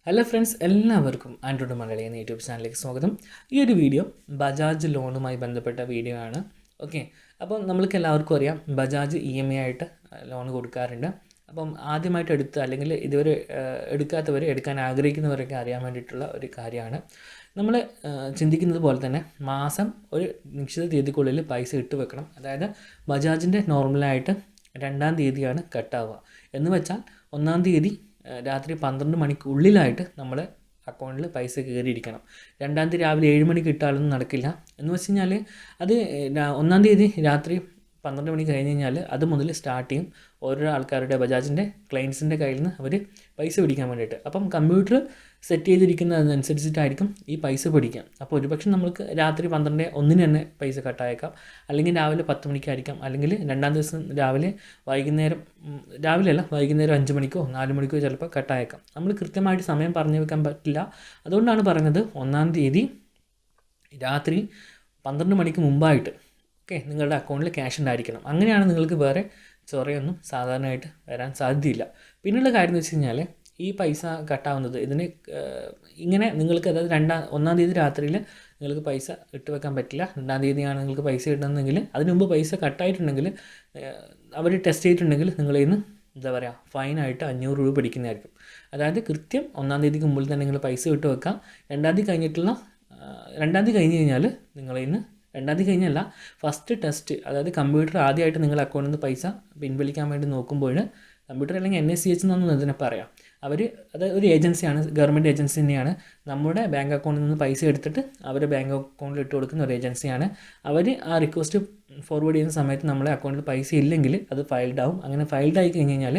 Hello friends, എല്ലാവർക്കും Android Malayali എന്ന YouTube ചാനലിലേക്ക് സ്വാഗതം. ഈ ഒരു വീഡിയോ ബജാജ് ലോണുമായി ബന്ധപ്പെട്ട വീഡിയോ ആണ്. ഓക്കെ, അപ്പം നമ്മൾക്ക് എല്ലാവർക്കും അറിയാം ബജാജ് EMI ആയിട്ട് ലോൺ കൊടുക്കാറുണ്ട്. അപ്പം ആദ്യമായിട്ട് അല്ലെങ്കിൽ ഇതുവരെ എടുക്കാത്തവർ, എടുക്കാൻ ആഗ്രഹിക്കുന്നവരൊക്കെ അറിയാൻ വേണ്ടിയിട്ടുള്ള ഒരു കാര്യമാണ്. നമ്മൾ ചിന്തിക്കുന്നത് പോലെ തന്നെ മാസം ഒരു നിശ്ചിത തീയതിക്കുള്ളിൽ പൈസ ഇട്ട് വെക്കണം. അതായത് ബജാജിൻ്റെ നോർമലായിട്ട് 2-ാം തീയതിയാണ് കട്ടാവുക എന്ന് വെച്ചാൽ 1-ാം തീയതി രാത്രി 12 മണിക്കുള്ളിലായിട്ട് നമ്മൾ അക്കൗണ്ടിൽ പൈസ കയറിയിരിക്കണം. 2-ാം തീയതി രാവിലെ 7 മണിക്ക് ഇട്ടാലൊന്നും നടക്കില്ല. എന്ന് വെച്ച് കഴിഞ്ഞാൽ അത് 1-ാം തീയതി രാത്രി 12 മണി കഴിഞ്ഞ് കഴിഞ്ഞാൽ അത് മുതൽ സ്റ്റാർട്ട് ചെയ്യും ഓരോ ആൾക്കാരുടെ ബജാജിൻ്റെ ക്ലയൻസിൻ്റെ കയ്യിൽ നിന്ന് അവർ പൈസ പിടിക്കാൻ വേണ്ടിയിട്ട്. അപ്പം കമ്പ്യൂട്ടർ സെറ്റ് ചെയ്തിരിക്കുന്നതിനനുസരിച്ചിട്ടായിരിക്കും ഈ പൈസ പിടിക്കാം. അപ്പോൾ ഒരുപക്ഷെ നമുക്ക് രാത്രി 12:01 തന്നെ പൈസ കട്ടായേക്കാം, അല്ലെങ്കിൽ രാവിലെ 10 മണിക്കായിരിക്കാം, അല്ലെങ്കിൽ 2-ാം ദിവസം വൈകുന്നേരം 5 മണിക്കോ 4 മണിക്കോ ചിലപ്പോൾ കട്ടായേക്കാം. നമ്മൾ കൃത്യമായിട്ട് സമയം പറഞ്ഞു വെക്കാൻ പറ്റില്ല. അതുകൊണ്ടാണ് പറഞ്ഞത് 1-ാം തീയതി രാത്രി 12 മണിക്ക് മുമ്പായിട്ട് നിങ്ങളുടെ അക്കൗണ്ടിൽ ക്യാഷ് ഉണ്ടായിരിക്കണം. അങ്ങനെയാണ് നിങ്ങൾക്ക് വേറെ ചൊറയൊന്നും സാധാരണയായിട്ട് വരാൻ സാധ്യതയില്ല. പിന്നെയുള്ള കാര്യം എന്ന് വെച്ച് കഴിഞ്ഞാൽ ഈ പൈസ കട്ടാവുന്നത് ഇതിന് ഇങ്ങനെ നിങ്ങൾക്ക്, അതായത് 1-ാം തീയതി രാത്രിയിൽ നിങ്ങൾക്ക് പൈസ ഇട്ട് വെക്കാൻ പറ്റില്ല. 2-ാം തീയതിയാണ് നിങ്ങൾക്ക് പൈസ കിട്ടുന്നതെങ്കിൽ അതിന് മുമ്പ് പൈസ കട്ടായിട്ടുണ്ടെങ്കിൽ അവർ ടെസ്റ്റ് ചെയ്തിട്ടുണ്ടെങ്കിൽ നിങ്ങളിൽ നിന്ന് ഫൈനായിട്ട് 500 രൂപ പിടിക്കുന്നതായിരിക്കും. അതായത് കൃത്യം 1-ാം തീയതിക്ക് മുമ്പിൽ തന്നെ നിങ്ങൾ പൈസ ഇട്ട് വെക്കാം. 2-ാം തീയതി കഴിഞ്ഞ് കഴിഞ്ഞാൽ നിങ്ങളിൽ നിന്ന് 2-ാം തീയതി കഴിഞ്ഞല്ല, ഫസ്റ്റ് ടെസ്റ്റ്, അതായത് കമ്പ്യൂട്ടർ ആദ്യമായിട്ട് നിങ്ങളുടെ അക്കൗണ്ടിൽ നിന്ന് പൈസ പിൻവലിക്കാൻ വേണ്ടി നോക്കുമ്പോൾ, കമ്പ്യൂട്ടർ അല്ലെങ്കിൽ NSCH എന്നൊന്നും ഇതിനെ പറയാം, അത് ഒരു ഏജൻസിയാണ്, ഗവൺമെൻറ് ഏജൻസി തന്നെയാണ്. നമ്മുടെ ബാങ്ക് അക്കൗണ്ടിൽ നിന്ന് പൈസ എടുത്തിട്ട് അവരുടെ ബാങ്ക് അക്കൗണ്ടിൽ ഇട്ട് കൊടുക്കുന്ന ഒരു ഏജൻസിയാണ്. അവർ ആ റിക്വസ്റ്റ് ഫോർവേഡ് ചെയ്യുന്ന സമയത്ത് നമ്മളെ അക്കൗണ്ടിൽ പൈസ ഇല്ലെങ്കിൽ അത് ഫൈൽഡ് ആവും. അങ്ങനെ ഫൈൽഡ് ആയി കഴിഞ്ഞ് കഴിഞ്ഞാൽ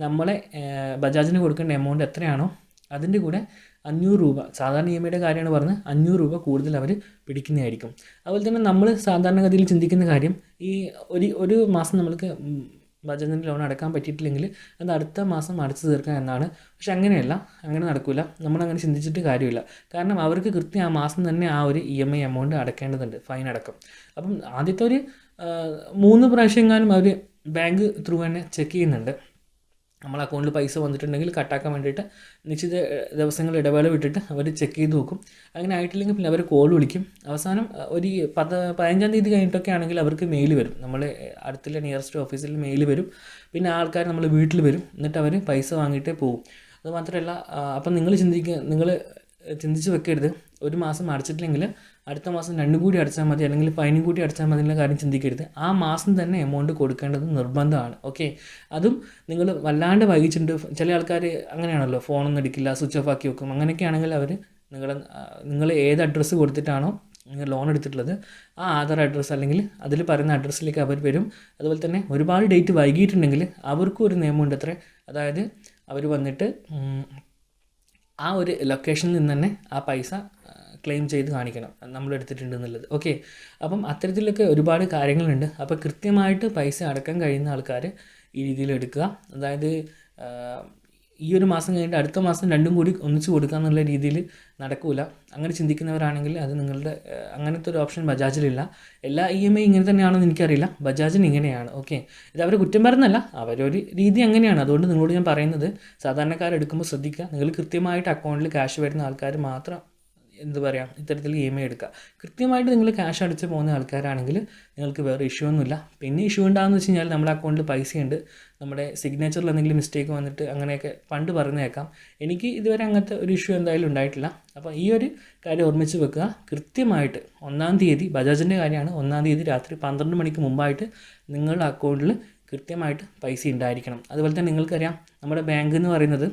നമ്മളെ ബജാജിന് കൊടുക്കേണ്ട എമൗണ്ട് എത്രയാണോ അതിൻ്റെ കൂടെ 500 രൂപ, സാധാരണ EMIയുടെ കാര്യമാണ് പറഞ്ഞത്, 500 രൂപ കൂടുതൽ അവർ പിടിക്കുന്നതായിരിക്കും. അതുപോലെ തന്നെ നമ്മൾ സാധാരണഗതിയിൽ ചിന്തിക്കുന്ന കാര്യം, ഈ ഒരു മാസം നമ്മൾക്ക് ബജാജിൻ്റെ ലോൺ അടക്കാൻ പറ്റിയിട്ടില്ലെങ്കിൽ അത് അടുത്ത മാസം അടച്ചു തീർക്കാം എന്നാണ്. പക്ഷെ അങ്ങനെയല്ല, അങ്ങനെ നടക്കില്ല. നമ്മളങ്ങനെ ചിന്തിച്ചിട്ട് കാര്യമില്ല. കാരണം അവർക്ക് കൃത്യം ആ മാസം തന്നെ ആ ഒരു EMI എമൗണ്ട് അടക്കേണ്ടതുണ്ട്, ഫൈൻ അടക്കം. അപ്പം ആദ്യത്തെ ഒരു 3 പ്രാവശ്യമെങ്ങാനും അവർ ബാങ്ക് ത്രൂ തന്നെ ചെക്ക് ചെയ്യുന്നുണ്ട്. നമ്മളെ അക്കൗണ്ടിൽ പൈസ വന്നിട്ടുണ്ടെങ്കിൽ കട്ടാക്കാൻ വേണ്ടിയിട്ട് നിശ്ചിത ദിവസങ്ങൾ ഇടവേള വിട്ടിട്ട് അവർ ചെക്ക് ചെയ്ത് നോക്കും. അങ്ങനെ ആയിട്ടില്ലെങ്കിൽ പിന്നെ അവർ കോൾ വിളിക്കും. അവസാനം ഒരു 15-ാം തീയതി കഴിഞ്ഞിട്ടൊക്കെ ആണെങ്കിൽ അവർക്ക് മെയിൽ വരും. നമ്മൾ അടുത്തുള്ള നിയറസ്റ്റ് ഓഫീസിൽ മെയിൽ വരും. പിന്നെ ആൾക്കാർ നമ്മൾ വീട്ടിൽ വരും. എന്നിട്ട് അവർ പൈസ വാങ്ങിയിട്ടേ പോകും. അതുമാത്രമല്ല, അപ്പം നിങ്ങൾ ചിന്തിച്ച് വെക്കരുത് ഒരു മാസം അടച്ചിട്ടില്ലെങ്കിൽ അടുത്ത മാസം 2 കൂടി അടച്ചാൽ മതി, അല്ലെങ്കിൽ ഫൈനും കൂടി അടച്ചാൽ മതി എന്നുള്ള കാര്യം ചിന്തിക്കരുത്. ആ മാസം തന്നെ എമൗണ്ട് കൊടുക്കേണ്ടത് നിർബന്ധമാണ്. ഓക്കെ, അതും നിങ്ങൾ വല്ലാണ്ട് വൈകിച്ചിട്ടുണ്ട്. ചില ആൾക്കാർ അങ്ങനെയാണല്ലോ, ഫോണൊന്നും എടുക്കില്ല, സ്വിച്ച് ഓഫ് ആക്കി വെക്കും. അങ്ങനെയൊക്കെ ആണെങ്കിൽ അവർ നിങ്ങൾ ഏത് അഡ്രസ്സ് കൊടുത്തിട്ടാണോ നിങ്ങൾ ലോൺ എടുത്തിട്ടുള്ളത് ആ ആധാർ അഡ്രസ്സ് അല്ലെങ്കിൽ അതിൽ പറയുന്ന അഡ്രസ്സിലേക്ക് അവർ വരും. അതുപോലെ തന്നെ ഒരുപാട് ഡേറ്റ് വൈകിയിട്ടുണ്ടെങ്കിൽ അവർക്കും ഒരു നിയമമുണ്ട് അത്രേ. അതായത് അവർ വന്നിട്ട് ആ ഒരു ലൊക്കേഷനിൽ നിന്ന് തന്നെ ആ പൈസ ക്ലെയിം ചെയ്ത് കാണിക്കണം നമ്മൾ എടുത്തിട്ടുണ്ട് എന്നുള്ളത്. ഓക്കെ, അപ്പം അത്തരത്തിലൊക്കെ ഒരുപാട് കാര്യങ്ങളുണ്ട്. അപ്പോൾ കൃത്യമായിട്ട് പൈസ അടക്കാൻ കഴിയുന്ന ആൾക്കാർ ഈ രീതിയിൽ എടുക്കുക. അതായത് ഈ ഒരു മാസം കഴിഞ്ഞിട്ട് അടുത്ത മാസം 2 കൂടി ഒന്നിച്ച് കൊടുക്കുക എന്നുള്ള രീതിയിൽ നടക്കില്ല. അങ്ങനെ ചിന്തിക്കുന്നവരാണെങ്കിൽ അത് നിങ്ങളുടെ അങ്ങനത്തെ ഒരു ഓപ്ഷൻ ബജാജിലില്ല. എല്ലാ EMI ഇങ്ങനെ തന്നെയാണെന്ന് എനിക്കറിയില്ല, ബജാജിന് ഇങ്ങനെയാണ്. ഓക്കെ, ഇത് അവർ കുറ്റം പറഞ്ഞല്ല, അവരൊരു രീതി അങ്ങനെയാണ്. അതുകൊണ്ട് നിങ്ങളോട് ഞാൻ പറയുന്നത്, സാധാരണക്കാരെടുക്കുമ്പോൾ ശ്രദ്ധിക്കുക. നിങ്ങൾ കൃത്യമായിട്ട് അക്കൗണ്ടിൽ ക്യാഷ് വരുന്ന ആൾക്കാർ മാത്രം ഇത്തരത്തിൽ EMI എടുക്കുക. കൃത്യമായിട്ട് നിങ്ങൾ ക്യാഷ് അടിച്ച് പോകുന്ന ആൾക്കാരാണെങ്കിൽ നിങ്ങൾക്ക് വേറെ ഇഷ്യൂ ഒന്നുമില്ല. പിന്നെ ഇഷ്യൂ ഉണ്ടാകുമെന്ന് വെച്ച് കഴിഞ്ഞാൽ നമ്മുടെ അക്കൗണ്ടിൽ പൈസയുണ്ട്, നമ്മുടെ സിഗ്നേച്ചറിൽ എന്തെങ്കിലും മിസ്റ്റേക്ക് വന്നിട്ട് അങ്ങനെയൊക്കെ പണ്ട് പറഞ്ഞേക്കാം. എനിക്ക് ഇതുവരെ അങ്ങനത്തെ ഒരു ഇഷ്യൂ എന്തായാലും ഉണ്ടായിട്ടില്ല. അപ്പോൾ ഈ ഒരു കാര്യം ഓർമ്മിച്ച് വെക്കുക. കൃത്യമായിട്ട് 1-ാം തീയതി, ബജാജിൻ്റെ കാര്യമാണ്, 1-ാം തീയതി രാത്രി 12 മണിക്ക് മുമ്പായിട്ട് നിങ്ങളുടെ അക്കൗണ്ടിൽ കൃത്യമായിട്ട് പൈസ ഉണ്ടായിരിക്കണം. അതുപോലെ തന്നെ നിങ്ങൾക്കറിയാം, നമ്മുടെ ബാങ്ക് എന്ന് പറയുന്നത്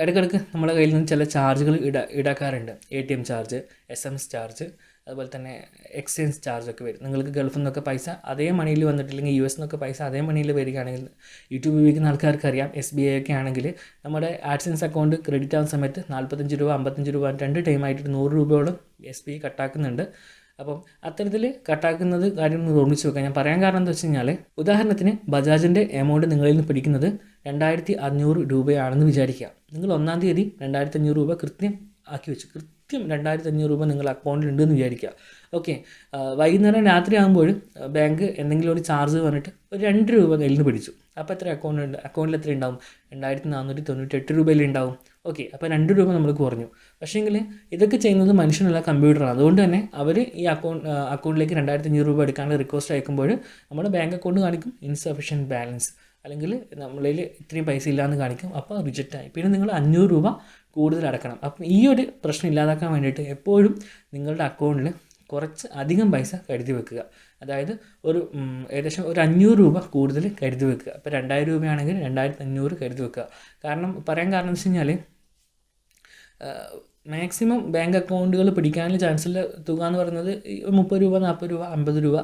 ഇടയ്ക്കിടയ്ക്ക് നമ്മുടെ കയ്യിൽ നിന്ന് ചില ചാർജുകൾ ഈടാക്കാറുണ്ട്. ATM ചാർജ്, SMS ചാർജ്, അതുപോലെ തന്നെ എക്സ്ചേഞ്ച് ചാർജൊക്കെ വരും. നിങ്ങൾക്ക് ഗൾഫിൽ നിന്നൊക്കെ പൈസ അതേ മണിയിൽ വന്നിട്ടില്ലെങ്കിൽ US നിന്നൊക്കെ പൈസ അതേ മണിയിൽ വരികയാണെങ്കിൽ, യൂട്യൂബ് ഉപയോഗിക്കുന്ന ആൾക്കാർക്ക് അറിയാം, SBI ഒക്കെ ആണെങ്കിൽ നമ്മുടെ ആഡ്സൻസ് അക്കൗണ്ട് ക്രെഡിറ്റ് ആവുന്ന സമയത്ത് 45 രൂപ 55 രൂപ 2 ടൈമായിട്ട് 100 രൂപയോളം SBI കട്ടാക്കുന്നുണ്ട്. അപ്പം അത്തരത്തിൽ കട്ടാക്കുന്നത് കാര്യം ഓർമ്മിച്ച് വെക്കാം. ഞാൻ പറയാൻ കാരണം എന്താ വെച്ച് കഴിഞ്ഞാൽ, ഉദാഹരണത്തിന് ബജാജിൻ്റെ എമൗണ്ട് നിങ്ങളിൽ നിന്ന് പിടിക്കുന്നത് 2500 രൂപയാണെന്ന് വിചാരിക്കുക. നിങ്ങൾ 1-ാം തീയതി 2500 രൂപ കൃത്യം ആക്കി വെച്ചു, കൃത്യം 2500 രൂപ നിങ്ങളുടെ അക്കൗണ്ടിൽ ഉണ്ടെന്ന് വിചാരിക്കുക. ഓക്കെ, വൈകുന്നേരം രാത്രി ആകുമ്പോൾ ബാങ്ക് എന്തെങ്കിലും ഒരു ചാർജ് പറഞ്ഞിട്ട് ഒരു 2 രൂപ കയ്യിൽ നിന്ന് പിടിച്ചു. അപ്പോൾ എത്ര അക്കൗണ്ടിൽ എത്ര ഉണ്ടാവും? 2498 രൂപയിൽ ഉണ്ടാവും. ഓക്കെ, അപ്പോൾ 2 രൂപ നമ്മൾ കുറഞ്ഞു. പക്ഷേങ്കിൽ ഇതൊക്കെ ചെയ്യുന്നത് മനുഷ്യനുള്ള കമ്പ്യൂട്ടറാണ്. അതുകൊണ്ട് തന്നെ അവർ ഈ അക്കൗണ്ടിലേക്ക് 2500 രൂപ എടുക്കാനുള്ള റിക്വസ്റ്റ് അയക്കുമ്പോൾ നമ്മുടെ ബാങ്ക് അക്കൗണ്ട് കാണിക്കും ഇൻസഫിഷ്യൻറ്റ് ബാലൻസ്, അല്ലെങ്കിൽ നമ്മളിൽ ഇത്രയും പൈസ ഇല്ലയെന്ന് കാണിക്കും. അപ്പോൾ റിജക്റ്റായി. പിന്നെ നിങ്ങൾ 500 രൂപ കൂടുതൽ അടക്കണം. അപ്പം ഈ ഒരു പ്രശ്നം ഇല്ലാതാക്കാൻ വേണ്ടിയിട്ട് എപ്പോഴും നിങ്ങളുടെ അക്കൗണ്ടിൽ കുറച്ച് അധികം പൈസ കരുതി വെക്കുക. അതായത് ഏകദേശം ഒരു 500 രൂപ കൂടുതൽ കരുതി വെക്കുക. ഇപ്പോൾ 2000 രൂപയാണെങ്കിൽ 2500 കരുതി വെക്കുക. പറയാൻ കാരണം എന്ന് വെച്ച് കഴിഞ്ഞാൽ മാക്സിമം ബാങ്ക് അക്കൗണ്ടുകൾ പിടിക്കാനുള്ള ചാൻസുള്ള തുക എന്ന് പറയുന്നത് 30 രൂപ, 40 രൂപ, 50 രൂപ,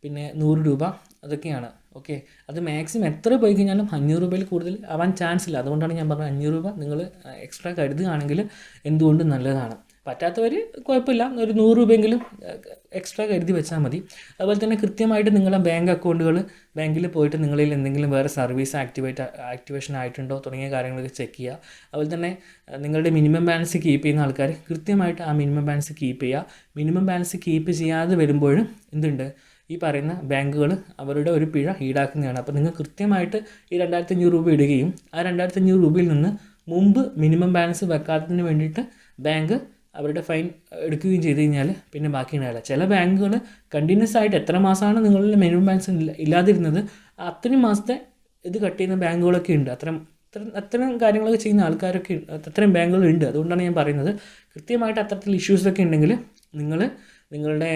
പിന്നെ 100 രൂപ, അതൊക്കെയാണ്. ഓക്കെ, അത് മാക്സിമം എത്ര പോയി കഴിഞ്ഞാലും 500 രൂപയിൽ കൂടുതൽ ആവാൻ ചാൻസ് ഇല്ല. അതുകൊണ്ടാണ് ഞാൻ പറഞ്ഞത് 500 രൂപ നിങ്ങൾ എക്സ്ട്രാ കരുതുകയാണെങ്കിൽ എന്തുകൊണ്ടും നല്ലതാണ്. പറ്റാത്തവർ കുഴപ്പമില്ല, ഒരു 100 രൂപയെങ്കിലും എക്സ്ട്രാ കരുതി വെച്ചാൽ മതി. അതുപോലെ തന്നെ കൃത്യമായിട്ട് നിങ്ങളുടെ ബാങ്ക് അക്കൗണ്ടുകൾ ബാങ്കിൽ പോയിട്ട് നിങ്ങളിൽ എന്തെങ്കിലും വേറെ സർവീസ് ആക്ടിവേഷൻ ആയിട്ടുണ്ടോ തുടങ്ങിയ കാര്യങ്ങളൊക്കെ ചെക്ക് ചെയ്യുക. അതുപോലെ തന്നെ നിങ്ങളുടെ മിനിമം ബാലൻസ് കീപ്പ് ചെയ്യുന്ന ആൾക്കാർ കൃത്യമായിട്ട് ആ മിനിമം ബാലൻസ് കീപ്പ് ചെയ്യുക. മിനിമം ബാലൻസ് കീപ്പ് ചെയ്യാതെ വരുമ്പോഴും എന്തുണ്ട്, ഈ പറയുന്ന ബാങ്കുകൾ അവരുടെ ഒരു പിഴ ഈടാക്കുന്നതാണ്. അപ്പോൾ നിങ്ങൾ കൃത്യമായിട്ട് ഈ 2500 രൂപ ഇടുകയും ആ 2500 രൂപയിൽ നിന്ന് മുമ്പ് മിനിമം ബാലൻസ് വെക്കാത്തതിന് വേണ്ടിയിട്ട് ബാങ്ക് അവരുടെ ഫൈൻ എടുക്കുകയും ചെയ്ത് കഴിഞ്ഞാൽ പിന്നെ ബാക്കി ഉണ്ടാവില്ല. ചില ബാങ്കുകൾ കണ്ടിന്യൂസ് ആയിട്ട് എത്ര മാസമാണ് നിങ്ങളുടെ മിനിമം ബാലൻസ് ഇല്ലാതിരുന്നത് അത്രയും മാസത്തെ ഇത് കട്ട് ചെയ്യുന്ന ബാങ്കുകളൊക്കെ ഉണ്ട്. അത്തരം കാര്യങ്ങളൊക്കെ ചെയ്യുന്ന ആൾക്കാരൊക്കെ അത്രയും ബാങ്കുകളുണ്ട്. അതുകൊണ്ടാണ് ഞാൻ പറയുന്നത്, കൃത്യമായിട്ട് അത്തരത്തിൽ ഇഷ്യൂസൊക്കെ ഉണ്ടെങ്കിൽ നിങ്ങളുടെ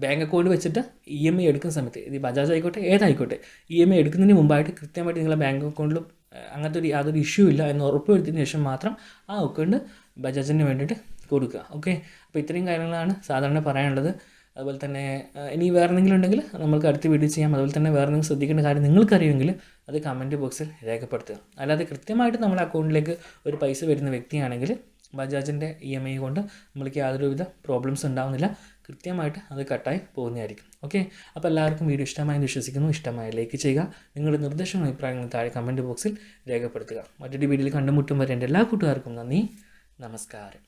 ബാങ്ക് അക്കൗണ്ട് വെച്ചിട്ട് EMI എടുക്കുന്ന സമയത്ത്, ഇത് ബജാജ് ആയിക്കോട്ടെ ഏതായിക്കോട്ടെ, EMI എടുക്കുന്നതിന് മുമ്പായിട്ട് കൃത്യമായിട്ട് നിങ്ങളുടെ ബാങ്ക് അക്കൗണ്ടിലും അങ്ങനത്തെ യാതൊരു ഇഷ്യൂ ഇല്ല എന്ന് ഉറപ്പുവരുത്തിയതിന് ശേഷം മാത്രം ആ അക്കൗണ്ട് ബജാജിന് വേണ്ടിയിട്ട് കൊടുക്കുക. ഓക്കെ, അപ്പോൾ ഇത്രയും കാര്യങ്ങളാണ് സാധാരണ പറയാനുള്ളത്. അതുപോലെ തന്നെ ഇനി വേറെ എന്തെങ്കിലും ഉണ്ടെങ്കിൽ നമുക്ക് അടുത്ത വീഡിയോ ചെയ്യാം. അതുപോലെ തന്നെ വേറെ എന്തെങ്കിലും ശ്രദ്ധിക്കേണ്ട കാര്യം നിങ്ങൾക്കറിയുമെങ്കിൽ അത് കമൻറ്റ് ബോക്സിൽ രേഖപ്പെടുത്തുക. അല്ലാതെ കൃത്യമായിട്ട് നമ്മുടെ അക്കൗണ്ടിലേക്ക് ഒരു പൈസ വരുന്ന വ്യക്തിയാണെങ്കിൽ ബജാജിൻ്റെ EMI കൊണ്ട് നമ്മൾക്ക് യാതൊരുവിധ പ്രോബ്ലംസ് ഉണ്ടാകുന്നില്ല. കൃത്യമായിട്ട് അത് കട്ടായി പോകുന്നതായിരിക്കും. ഓക്കെ, അപ്പോൾ എല്ലാവർക്കും വീഡിയോ ഇഷ്ടമായെന്ന് വിശ്വസിക്കുന്നു. ഇഷ്ടമായ ലൈക്ക് ചെയ്യുക. നിങ്ങളുടെ നിർദ്ദേശങ്ങളും അഭിപ്രായങ്ങളും താഴെ കമൻറ്റ് ബോക്സിൽ രേഖപ്പെടുത്തുക. മറ്റൊരു വീഡിയോയിൽ കണ്ടുമുട്ടും വരെ എൻ്റെ എല്ലാ കൂട്ടുകാർക്കും നന്ദി, നമസ്കാരം.